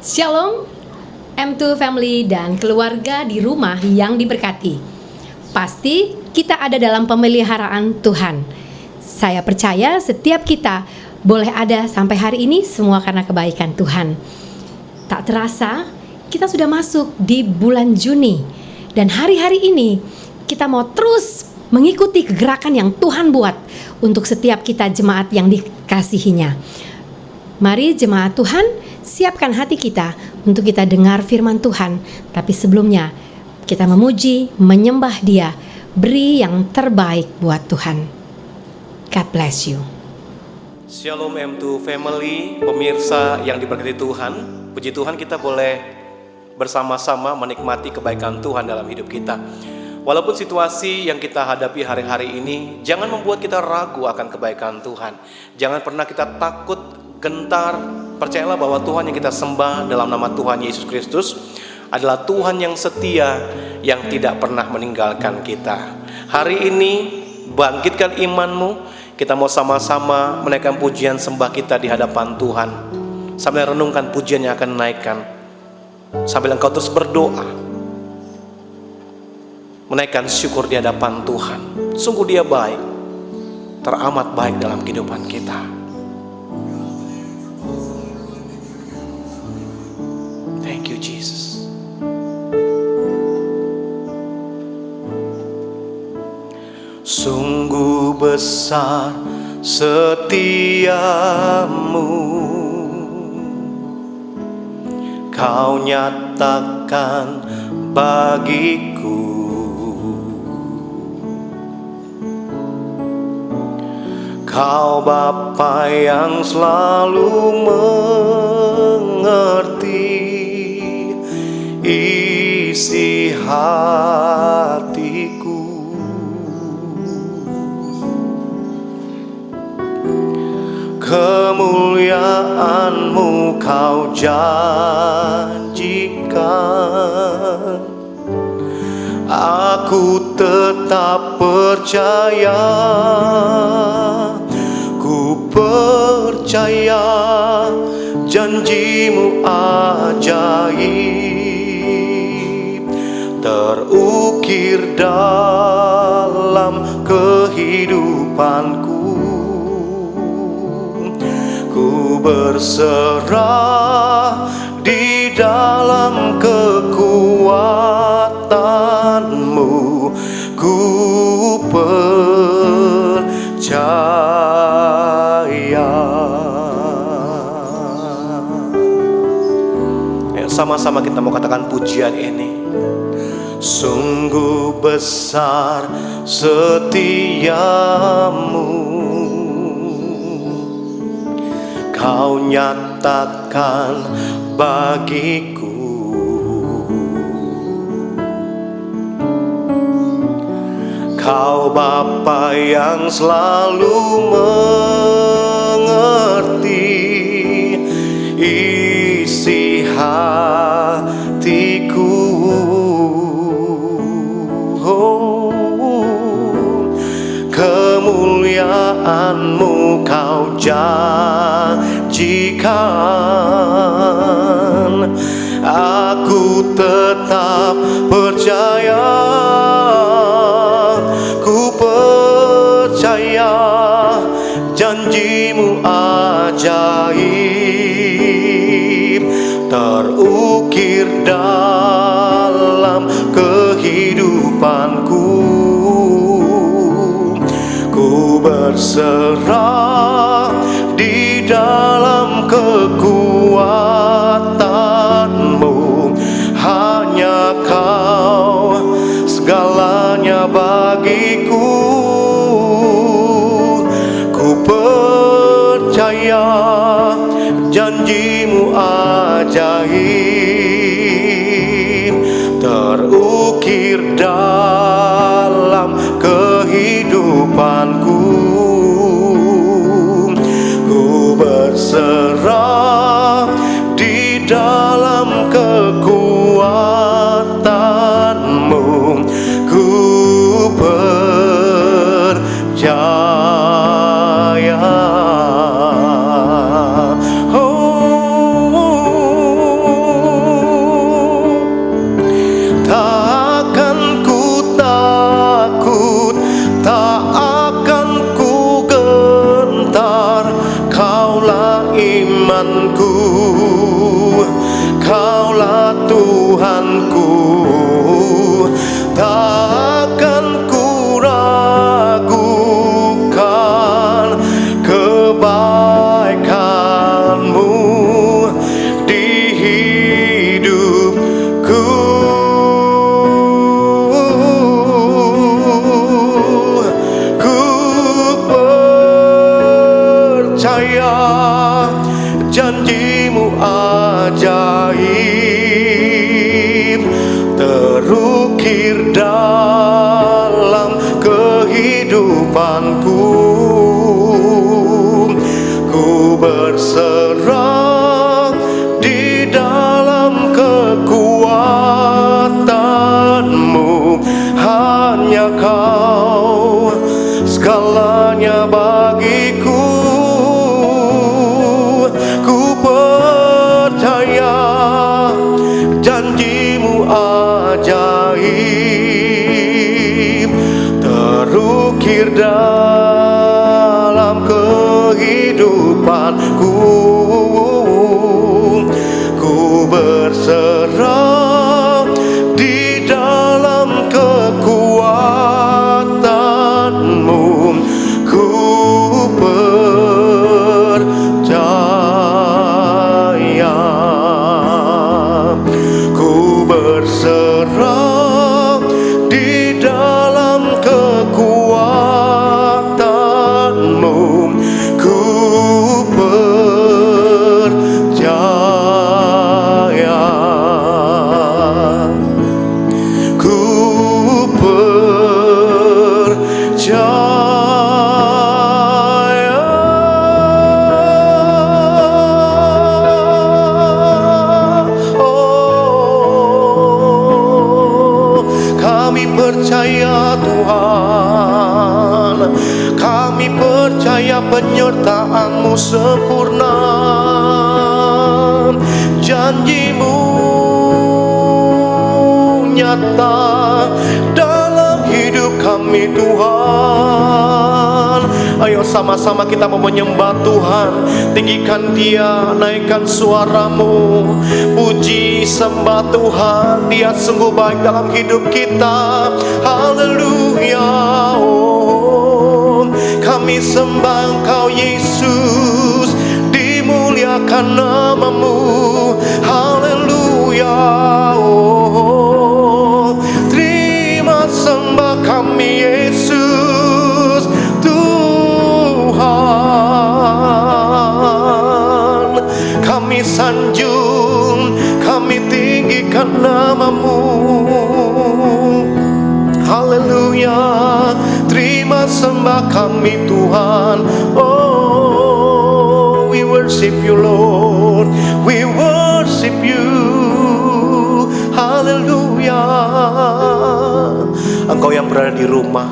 Shalom, M2 Family dan keluarga di rumah yang diberkati. Pasti kita ada dalam pemeliharaan Tuhan. Saya percaya setiap kita boleh ada sampai hari ini semua karena kebaikan Tuhan. Tak terasa kita sudah masuk di bulan Juni. Dan hari-hari ini kita mau terus mengikuti kegerakan yang Tuhan buat untuk setiap kita jemaat yang dikasihinya. Mari jemaat Tuhan, siapkan hati kita untuk kita dengar firman Tuhan. Tapi sebelumnya kita memuji, menyembah Dia, beri yang terbaik buat Tuhan. God bless you. Shalom M2 Family, pemirsa yang diberkati Tuhan. Puji Tuhan kita boleh bersama-sama menikmati kebaikan Tuhan dalam hidup kita. Walaupun situasi yang kita hadapi hari-hari ini jangan membuat kita ragu akan kebaikan Tuhan. Jangan pernah kita takut, gentar. Percayalah bahwa Tuhan yang kita sembah dalam nama Tuhan Yesus Kristus adalah Tuhan yang setia, yang tidak pernah meninggalkan kita. Hari ini bangkitkan imanmu. Kita mau sama-sama menaikkan pujian sembah kita di hadapan Tuhan. Sambil renungkan pujian yang akan naikkan, sambil engkau terus berdoa, menaikkan syukur di hadapan Tuhan. Sungguh Dia baik, teramat baik dalam kehidupan kita. Thank you Jesus. Sungguh besar setiamu, Kau nyatakan bagiku. Kau Bapa yang selalu mengerti isi hatiku. Kemuliaan-Mu Kau janjikan, aku tetap percaya. Ku percaya janji-Mu ajaib, terukir dalam kehidupanku. Ku berserah di dalam kekuatan-Mu. Ku percaya. Sama-sama kita mau katakan pujian ini. Sungguh besar setiamu, Kau nyatakan bagiku. Kau Bapa yang selalu mengerti isi hatiku. Kemuliaan-Mu Kau janjikan, aku tetap percaya. Ku percaya janji-Mu ajaib, terukir dalam kehidupanku. Ku berserah di dalam kekuatan-Mu. Hanya Kau segalanya bagiku. Ku percaya janji-Mu ajaib, terukir dalam kehidupanku. Ku berserah di dalam kekuatan-Mu. Ku percaya. Oh, kehidupanku. Ku berserah di dalam kekuatan-Mu. Hanya Kau segalanya bagiku. Ku percaya janji-Mu ajaib, terukir dalam kehidupanku. Ku berserah di dalam kekuatan-Mu. Ku percaya, ku berserah di dalam kekuatan-Mu. Ku percaya, ku percaya. Oh, kami percaya Tuhan, kami percaya penyertaan-Mu sempurna. Janji-Mu nyata dalam hidup kami Tuhan. Ayo sama-sama kita mau menyembah Tuhan. Tinggikan Dia, naikkan suaramu, puji sembah Tuhan. Dia sungguh baik dalam hidup kita. Haleluya. Oh, kami sembah Engkau Yesus, dimuliakan nama-Mu. Haleluya. Oh, terima sembah kami Yesus Tuhan. Kami sanjung, kami tinggikan nama-Mu. Haleluya. Terima sembah kami Tuhan. Oh, we worship You Lord, we worship You. Haleluya. Engkau yang berada di rumah,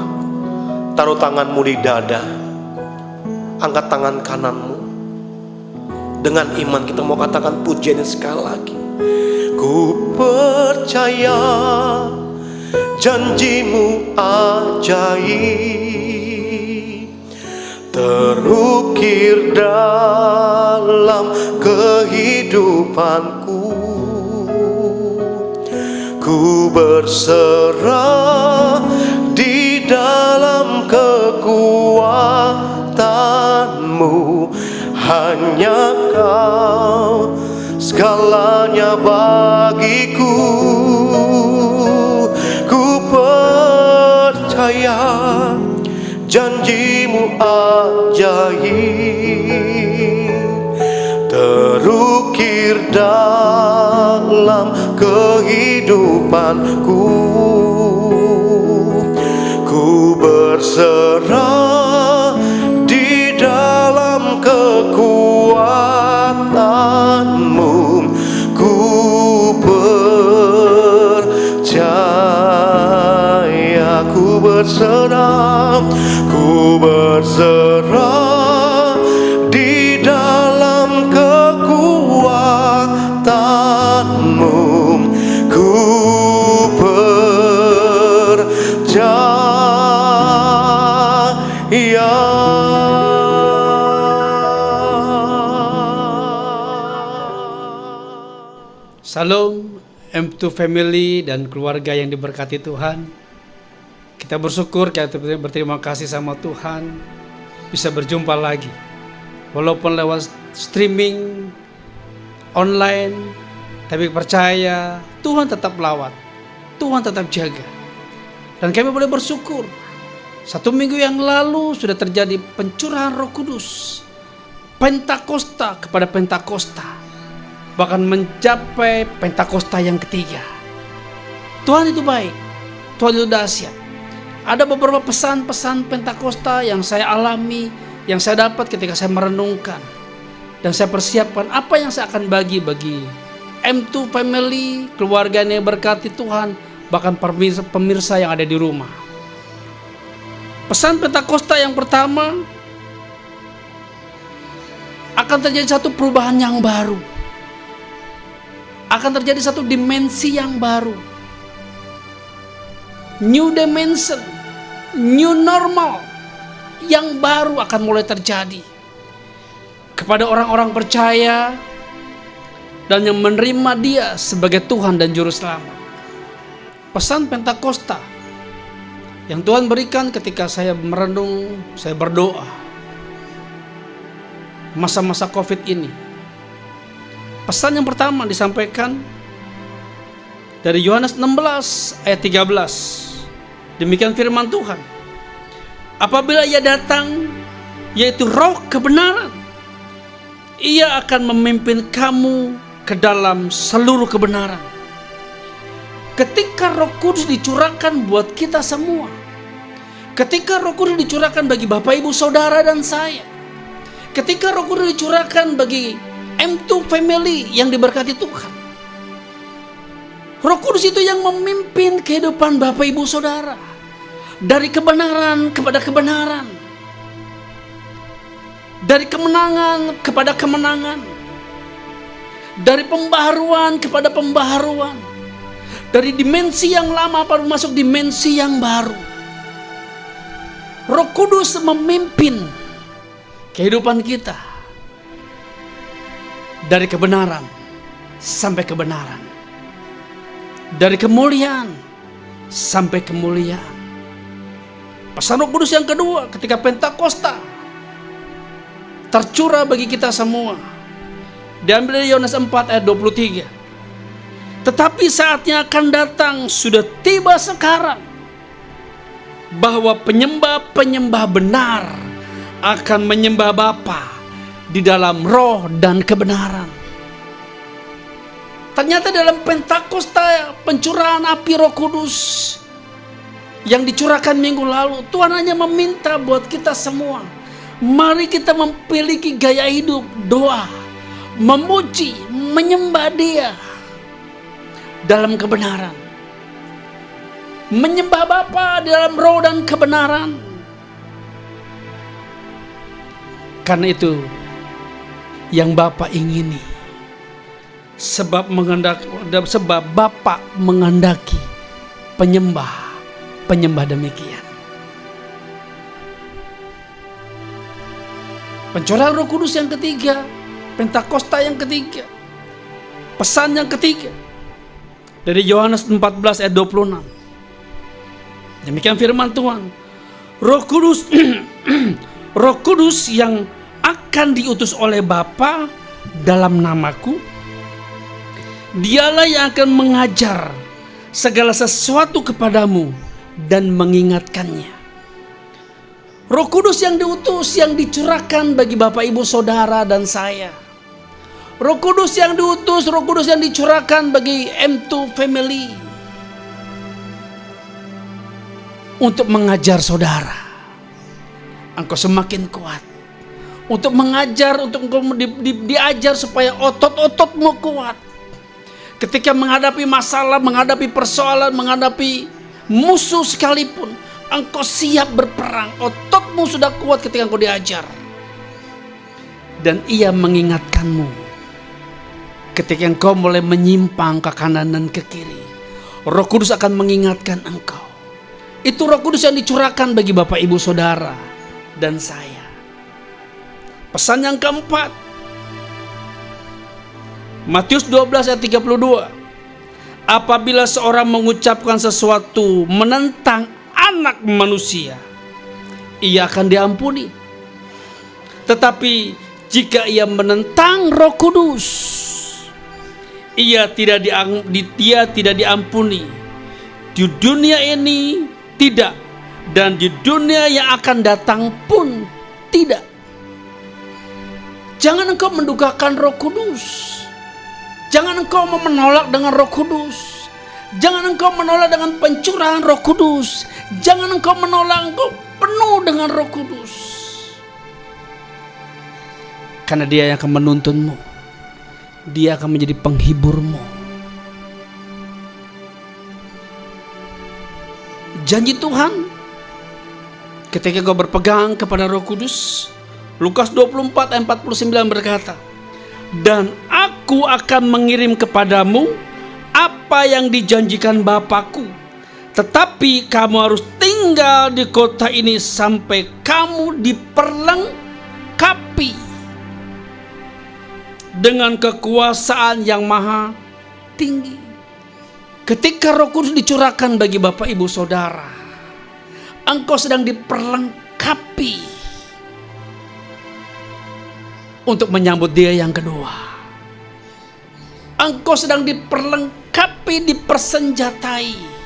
taruh tanganmu di dada, angkat tangan kananmu. Dengan iman kita mau katakan pujian sekali lagi. Ku percaya janji-Mu ajaib, terukir dalam kehidupanku. Ku berserah di dalam kekuatan-Mu. Hanya Kau segalanya bagiku. Ku percaya janji-Mu ajaib, terukir dalam kehidupanku. Ku berserah di dalam kekuatan-Mu. Ku percaya, ku berserah, ku berserah di dalam kekuatan-Mu. Ku percaya. Salam M2 Family dan keluarga yang diberkati Tuhan. Kita bersyukur, kita berterima kasih sama Tuhan bisa berjumpa lagi. Walaupun lewat streaming online, tapi percaya Tuhan tetap lawat, Tuhan tetap jaga. Dan kami boleh bersyukur, 1 minggu yang lalu sudah terjadi pencurahan Roh Kudus, Pentakosta kepada Pentakosta, bahkan mencapai Pentakosta yang ketiga. Tuhan itu baik, Tuhan itu dahsyat. ada beberapa pesan-pesan Pentakosta yang saya alami, yang saya dapat ketika saya merenungkan dan saya persiapkan apa yang saya akan bagi M2 Family, keluarga yang berkati Tuhan, bahkan pemirsa yang ada di rumah. Pesan Pentakosta yang pertama, akan terjadi satu perubahan yang baru. Akan terjadi satu dimensi yang baru. New dimension, new normal yang baru akan mulai terjadi kepada orang-orang percaya dan yang menerima Dia sebagai Tuhan dan Juru Selamat. Pesan Pentakosta yang Tuhan berikan ketika saya merenung, saya berdoa masa-masa COVID ini. Pesan yang pertama disampaikan dari Yohanes 16 ayat 13. Demikian firman Tuhan. Apabila Ia datang, yaitu Roh kebenaran, Ia akan memimpin kamu ke dalam seluruh kebenaran. Ketika Roh Kudus dicurahkan buat kita semua, ketika Roh Kudus dicurahkan bagi Bapak Ibu Saudara dan saya, ketika Roh Kudus dicurahkan bagi M2 Family yang diberkati Tuhan, Roh Kudus itu yang memimpin kehidupan Bapak Ibu Saudara dari kebenaran kepada kebenaran, dari kemenangan kepada kemenangan, dari pembaharuan kepada pembaharuan, dari dimensi yang lama baru masuk dimensi yang baru. Roh Kudus memimpin kehidupan kita dari kebenaran sampai kebenaran, dari kemuliaan sampai kemuliaan. Pesan Roh Kudus yang kedua ketika Pentakosta tercurah bagi kita semua, diambil dari Yohanes 4 ayat 23. Tetapi saatnya akan datang, sudah tiba sekarang, bahwa penyembah-penyembah benar akan menyembah Bapa di dalam roh dan kebenaran. Ternyata dalam Pentakosta, pencurahan api Roh Kudus yang dicurahkan minggu lalu, Tuhan hanya meminta buat kita semua, mari kita memiliki gaya hidup doa, memuji, menyembah Dia dalam kebenaran, menyembah Bapa di dalam roh dan kebenaran. Karena itu yang Bapa ingini, sebab Bapa menghendaki penyembah demikian. Pencurahan Roh Kudus yang ketiga, Pentakosta yang ketiga, pesan yang ketiga dari Yohanes 14 ayat 26. Demikian firman Tuhan. Roh Kudus Roh Kudus yang akan diutus oleh Bapa dalam namaku, Dialah yang akan mengajar segala sesuatu kepadamu dan mengingatkannya. Roh Kudus yang diutus, yang dicurahkan bagi Bapak Ibu Saudara dan saya. Roh Kudus yang diutus, Roh Kudus yang dicurahkan bagi M2 Family untuk mengajar saudara. Engkau semakin kuat. Untuk mengajar, untuk engkau diajar supaya otot-ototmu kuat. Ketika menghadapi masalah, menghadapi persoalan, menghadapi musuh sekalipun, engkau siap berperang. Ototmu sudah kuat ketika engkau diajar. Dan Ia mengingatkanmu ketika engkau mulai menyimpang ke kanan dan ke kiri. Roh Kudus akan mengingatkan engkau. Itu Roh Kudus yang dicurahkan bagi Bapak Ibu Saudara dan saya. Pesan yang keempat, Matius 12 ayat 32. Apabila seorang mengucapkan sesuatu menentang anak manusia, ia akan diampuni. Tetapi jika ia menentang Roh Kudus, ia tidak diampuni. Di dunia ini tidak, dan di dunia yang akan datang pun tidak. Jangan engkau mendukakan Roh Kudus. Jangan engkau menolak dengan Roh Kudus. Jangan engkau menolak dengan pencurahan Roh Kudus Jangan engkau menolak, engkau penuh dengan Roh Kudus. Karena Dia yang akan menuntunmu. Dia akan menjadi penghiburmu. Janji Tuhan ketika kau berpegang kepada Roh Kudus, Lukas 24 ayat 49 berkata, dan aku akan mengirim kepadamu apa yang dijanjikan Bapakku. Tetapi kamu harus tinggal di kota ini sampai kamu diperlengkapi dengan kekuasaan yang maha tinggi. Ketika Roh Kudus dicurahkan bagi Bapak Ibu Saudara, engkau sedang diperlengkapi untuk menyambut Dia yang kedua. Engkau sedang diperlengkapi, dipersenjatai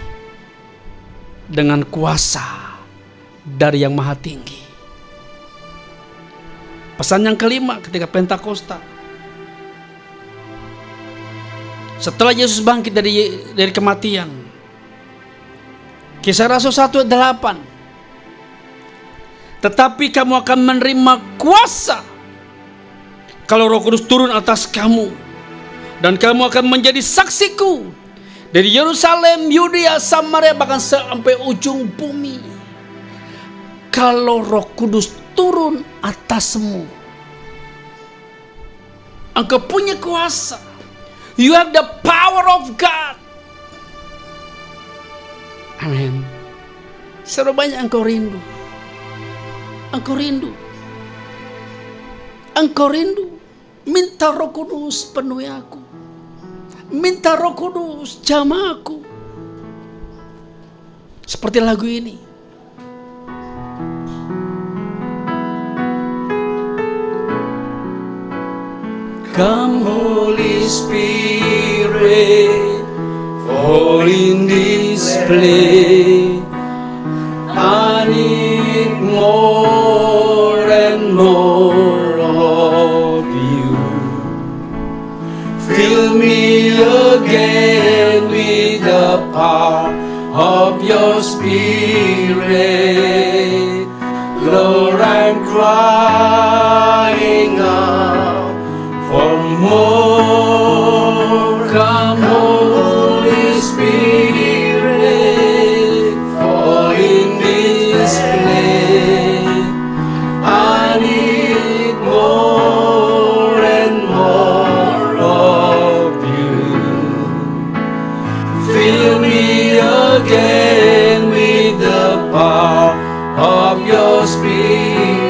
dengan kuasa dari yang maha tinggi. Pesan yang kelima ketika Pentakosta, setelah Yesus bangkit dari kematian, Kisah Rasul 1 ayat 8, tetapi kamu akan menerima kuasa kalau Roh Kudus turun atas kamu, dan kamu akan menjadi saksiku dari Yerusalem, Yudea, Samaria, bahkan sampai ujung bumi. Kalau Roh Kudus turun atasmu, engkau punya kuasa. You have the power of God. Amin. Seberapa banyak engkau rindu? Engkau rindu. Engkau rindu. Minta Roh Kudus penuhi aku. Minta Roh Kudus jamah aku. Seperti lagu ini. Come Holy Spirit, fall in this place. I need more and more of you. Fill me again with the power of your Spirit. Lord, I'm crying out for more. Come Holy Spirit, fall in this place. I need more and more of you. Fill me again with the power of your Spirit.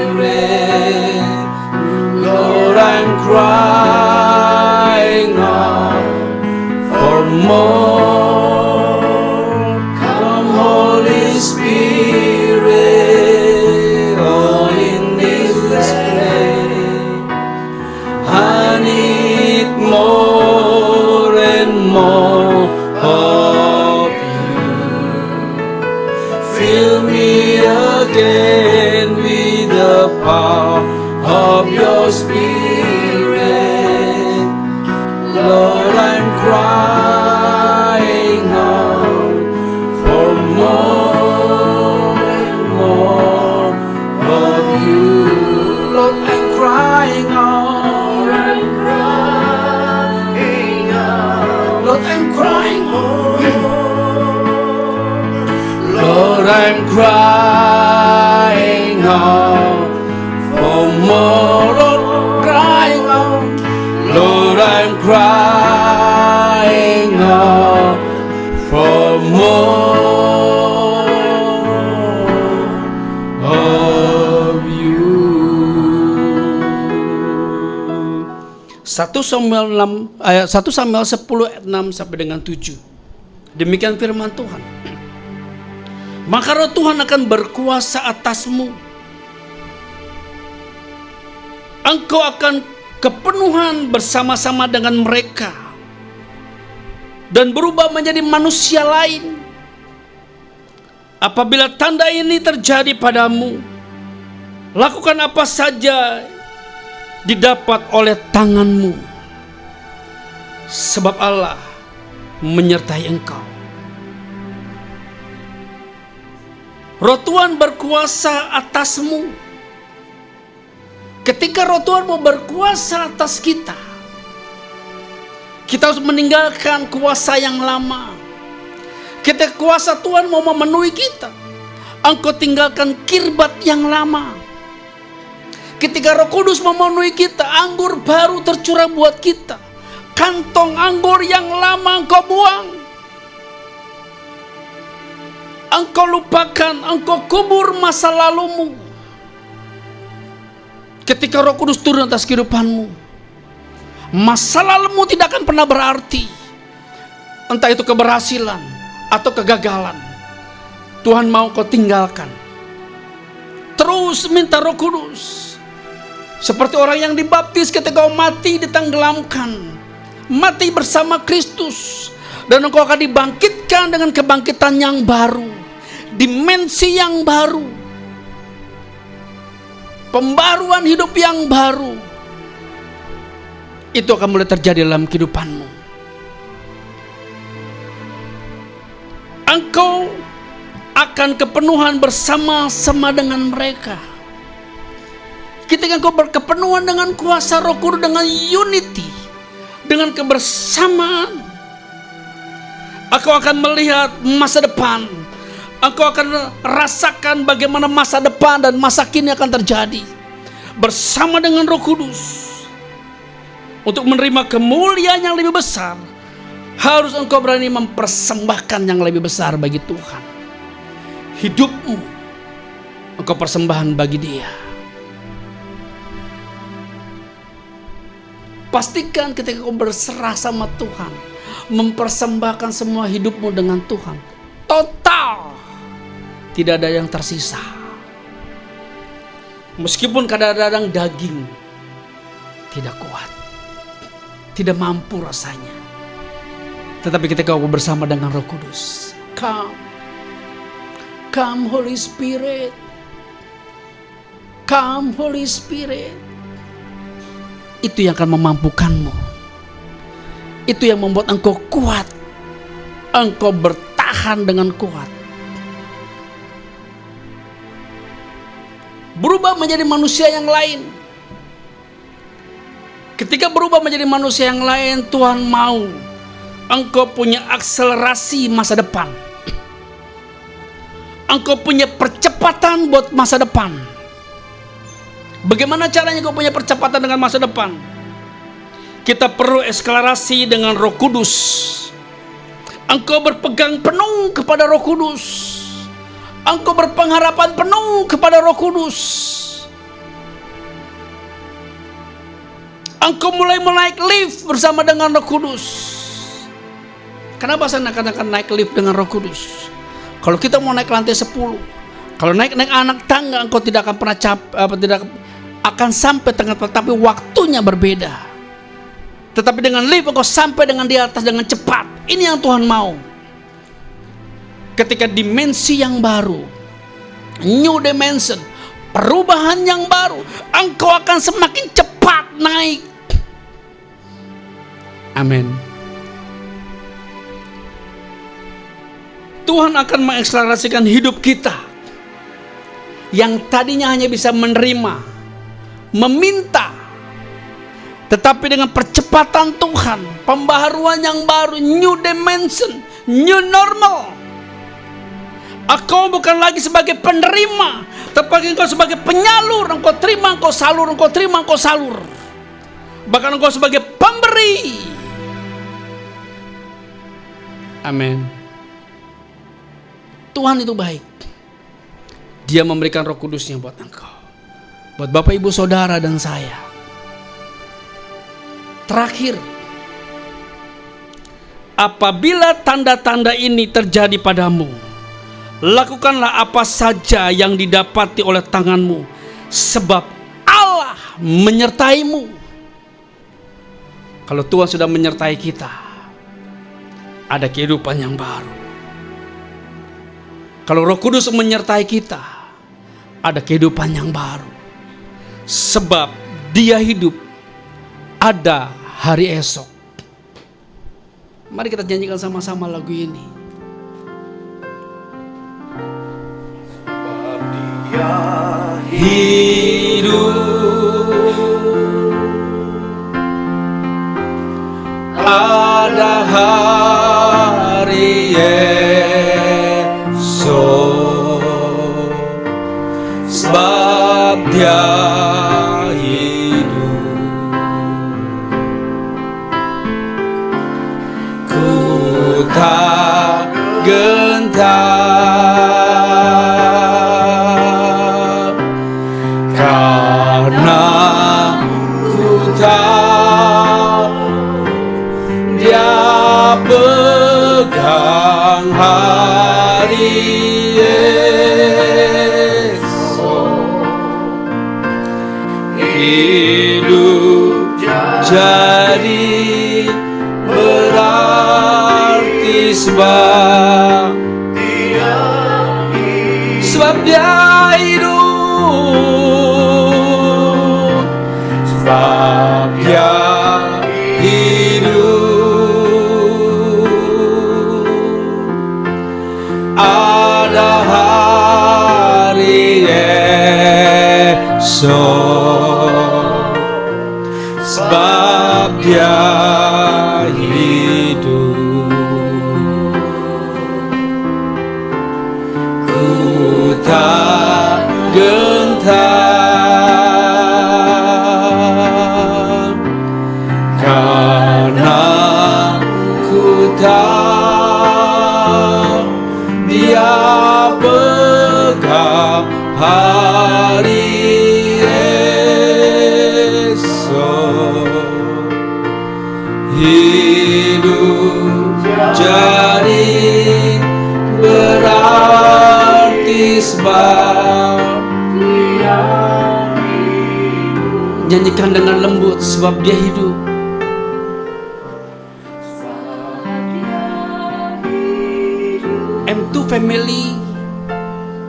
Lord, I'm crying out for more. Come Holy Spirit, all in this place. I need more and more of you. Fill me again with the power of your Spirit. Lord, I'm crying out for more and more of you. Lord, I'm crying out. Lord, I'm crying out. Lord, I'm crying out for more. Lord, crying out. Lord, I'm crying out for more of you. 1 Samuel 6 ayat 1 Samuel 10 ayat 6 sampai dengan 7. Demikian firman Tuhan. Maka Roh Tuhan akan berkuasa atasmu. Engkau akan kepenuhan bersama-sama dengan mereka dan berubah menjadi manusia lain. Apabila tanda ini terjadi padamu, lakukan apa saja didapat oleh tanganmu, sebab Allah menyertai engkau. Roh Tuhan berkuasa atasmu. Ketika Roh Tuhan mau berkuasa atas kita, kita harus meninggalkan kuasa yang lama. Ketika kuasa Tuhan mau memenuhi kita, engkau tinggalkan kirbat yang lama. Ketika Roh Kudus memenuhi kita, anggur baru tercurah buat kita. Kantong anggur yang lama engkau buang. Engkau lupakan, engkau kubur masa lalumu. Ketika Roh Kudus turun atas kehidupanmu, masa lalumu tidak akan pernah berarti. Entah itu keberhasilan atau kegagalan, Tuhan mau kau tinggalkan. Terus minta Roh Kudus. Seperti orang yang dibaptis ketika kau mati ditenggelamkan, mati bersama Kristus, dan engkau akan dibangkitkan dengan kebangkitan yang baru, dimensi yang baru, pembaruan hidup yang baru. Itu akan mulai terjadi dalam kehidupanmu. Engkau akan kepenuhan bersama-sama dengan mereka. Ketika engkau berkepenuhan dengan kuasa Roh Kudus, dengan unity, dengan kebersamaan, engkau akan melihat masa depan. Engkau akan rasakan bagaimana masa depan dan masa kini akan terjadi bersama dengan Roh Kudus. Untuk menerima kemuliaan yang lebih besar, harus engkau berani mempersembahkan yang lebih besar bagi Tuhan. Hidupmu engkau persembahan bagi Dia. Pastikan ketika kau berserah sama Tuhan, mempersembahkan semua hidupmu dengan Tuhan, total, tidak ada yang tersisa. Meskipun kadang-kadang daging tidak kuat, tidak mampu rasanya, tetapi ketika kau bersama dengan Roh Kudus, come Holy Spirit, come Holy Spirit. Itu yang akan memampukanmu. Itu yang membuat engkau kuat. Engkau bertahan dengan kuat. Berubah menjadi manusia yang lain. Ketika berubah menjadi manusia yang lain, Tuhan mau engkau punya akselerasi masa depan. Engkau punya percepatan buat masa depan. Bagaimana caranya kau punya percepatan dengan masa depan? Kita perlu akselerasi dengan Roh Kudus. Engkau berpegang penuh kepada Roh Kudus. Engkau berpengharapan penuh kepada Roh Kudus. Engkau mulai menaik lift bersama dengan Roh Kudus. Kenapa saya akan naik lift dengan Roh Kudus? Kalau kita mau naik lantai 10, kalau naik anak tangga, engkau tidak akan pernah tidak akan sampai tengah, tetapi waktunya berbeda. Tetapi dengan lift engkau sampai dengan di atas dengan cepat. Ini yang Tuhan mau. Ketika dimensi yang baru, new dimension, perubahan yang baru, engkau akan semakin cepat naik. Amin. Tuhan akan mengakselerasikan hidup kita yang tadinya hanya bisa menerima, meminta, tetapi dengan percepatan Tuhan, pembaharuan yang baru, new dimension, new normal. Engkau bukan lagi sebagai penerima, tetapi engkau sebagai penyalur. Engkau terima, engkau salur, engkau terima, engkau salur. Bahkan engkau sebagai pemberi. Amin. Tuhan itu baik. Dia memberikan Roh Kudusnya buat engkau, buat Bapak Ibu Saudara dan saya. Terakhir, apabila tanda-tanda ini terjadi padamu, lakukanlah apa saja yang didapati oleh tanganmu, sebab Allah menyertaimu. Kalau Tuhan sudah menyertai kita, ada kehidupan yang baru. Kalau Roh Kudus menyertai kita, ada kehidupan yang baru. Sebab Dia hidup, ada hari esok. Mari kita nyanyikan sama-sama lagu ini. Ada hari esok, sebab Dia hidup. Ku tak gentar, karena ku tahu Dia pegang hari esok. Hidup jadi berarti sebab Dia hidup, sebab Dia hidup. Ada hari esok, sebab Dia hidup. Ku tak gentar, karena ku tahu Dia pegang hari esok. Hidup jadi berarti sebab Dia hidup. Nyanyikan dengan lembut, sebab Dia hidup. M2 Family,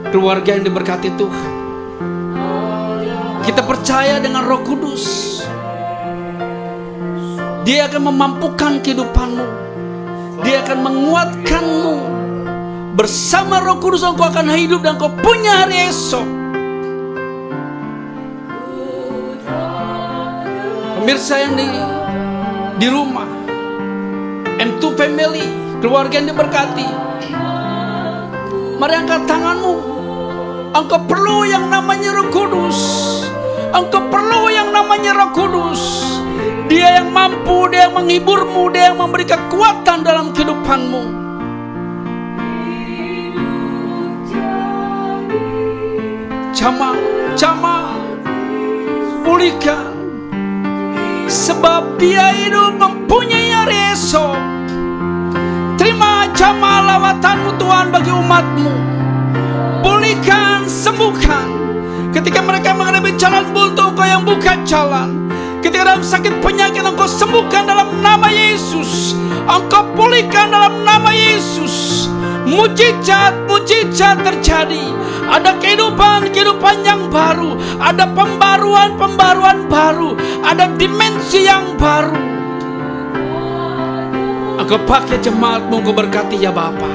keluarga yang diberkati Tuhan. Kita percaya dengan Roh Kudus, Dia akan memampukan kehidupanmu, Dia akan menguatkanmu. Bersama Roh Kudus engkau akan hidup dan engkau punya hari esok. Pemirsa yang di rumah, M2 Family, keluarga yang diberkati, mari angkat tanganmu. Engkau perlu yang namanya Roh Kudus. Engkau perlu yang namanya Roh Kudus. Dia yang mampu, Dia yang menghiburmu, Dia yang memberi kekuatan dalam kehidupanmu. Jamah, pulihkan, sebab Dia hidup mempunyai hari esok. Terima jamah lawatanmu Tuhan bagi umatmu. Pulihkan, sembuhkan. Ketika mereka menghadapi jalan buntu, Engkau yang buka jalan. Ketika dalam sakit penyakit, Engkau sembuhkan dalam nama Yesus. Engkau pulihkan dalam nama Yesus. Mujizat terjadi. Ada kehidupan yang baru. Ada pembaruan baru. Ada dimensi yang baru. Engkau pakai jemaatmu, Engkau berkati ya Bapa.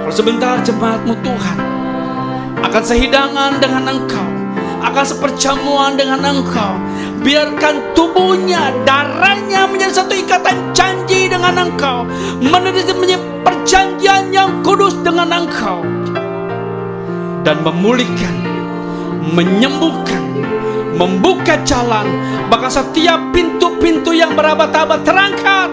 Kalau sebentar jemaatmu Tuhan akan sehidangan dengan Engkau, akan seperjamuan dengan Engkau. Biarkan tubuhnya, darahnya menjadi satu ikatan janji dengan Engkau, menjadi perjanjian yang kudus dengan Engkau, dan memulihkan, menyembuhkan, membuka jalan. Bahkan setiap pintu-pintu yang berabad-abad terangkat.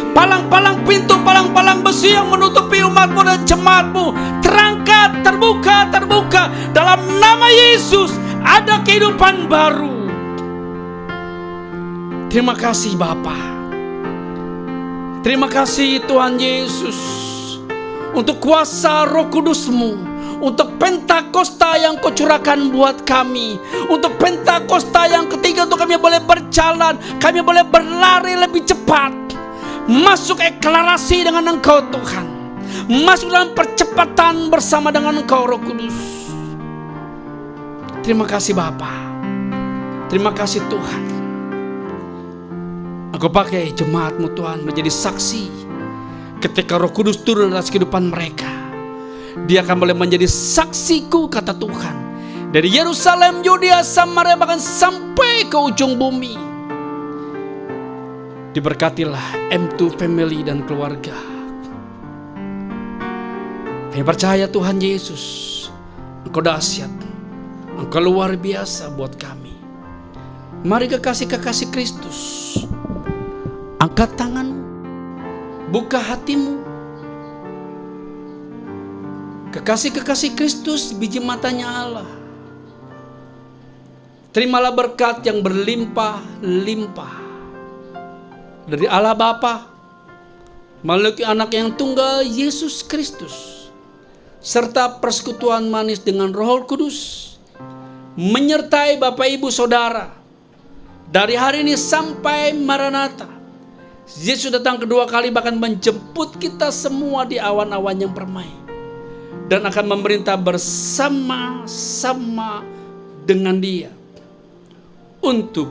Palang-palang pintu, palang-palang besi yang menutupi umatmu dan jemaatmu terangkat, terbuka. Dalam nama Yesus ada kehidupan baru. Terima kasih Bapa. Terima kasih Tuhan Yesus untuk kuasa Roh Kudus-Mu, untuk Pentakosta yang Kau curahkan buat kami, untuk Pentakosta yang ketiga untuk kami boleh berjalan, kami boleh berlari lebih cepat, masuk eklarasi dengan Engkau Tuhan, masuk dalam percepatan bersama dengan Engkau Roh Kudus. Terima kasih Bapa. Terima kasih Tuhan. Engkau pakai jemaat-Mu Tuhan menjadi saksi ketika Roh Kudus turun atas kehidupan mereka. Dia akan boleh menjadi saksiku, kata Tuhan. Dari Yerusalem, Yudea, Samaria, bahkan sampai ke ujung bumi. Diberkatilah M2 Family dan keluarga. Kami percaya Tuhan Yesus, Engkau dahsyat, Engkau luar biasa buat kami. Mari kekasih-kekasih Kristus, angkat tanganmu, buka hatimu. Kekasih-kekasih Kristus, biji matanya Allah. Terimalah berkat yang berlimpah-limpah dari Allah Bapa melalui Anak yang tunggal Yesus Kristus, serta persekutuan manis dengan Roh Kudus menyertai Bapak Ibu Saudara dari hari ini sampai Maranatha. Yesus datang kedua kali, bahkan menjemput kita semua di awan-awan yang permai, dan akan memerintah bersama-sama dengan Dia untuk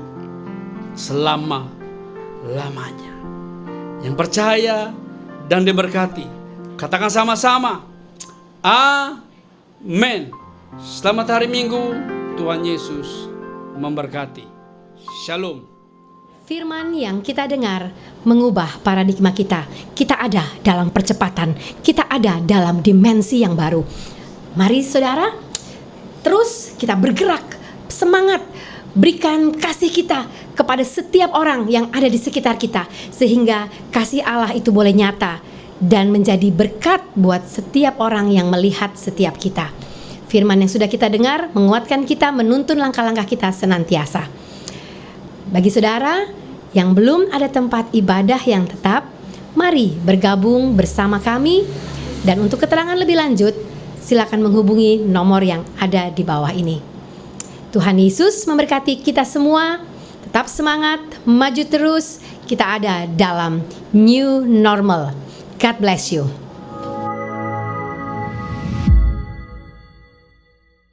selama-lamanya. Yang percaya dan diberkati, katakan sama-sama, amin. Selamat hari Minggu, Tuhan Yesus memberkati. Shalom. Firman yang kita dengar mengubah paradigma kita. Kita ada dalam percepatan, kita ada dalam dimensi yang baru. Mari saudara, terus kita bergerak, semangat, berikan kasih kita kepada setiap orang yang ada di sekitar kita, sehingga kasih Allah itu boleh nyata dan menjadi berkat buat setiap orang yang melihat setiap kita. Firman yang sudah kita dengar menguatkan kita, menuntun langkah-langkah kita senantiasa. Bagi saudara yang belum ada tempat ibadah yang tetap, mari bergabung bersama kami. Dan untuk keterangan lebih lanjut, silakan menghubungi nomor yang ada di bawah ini. Tuhan Yesus memberkati kita semua. Tetap semangat, maju terus. Kita ada dalam new normal. God bless you.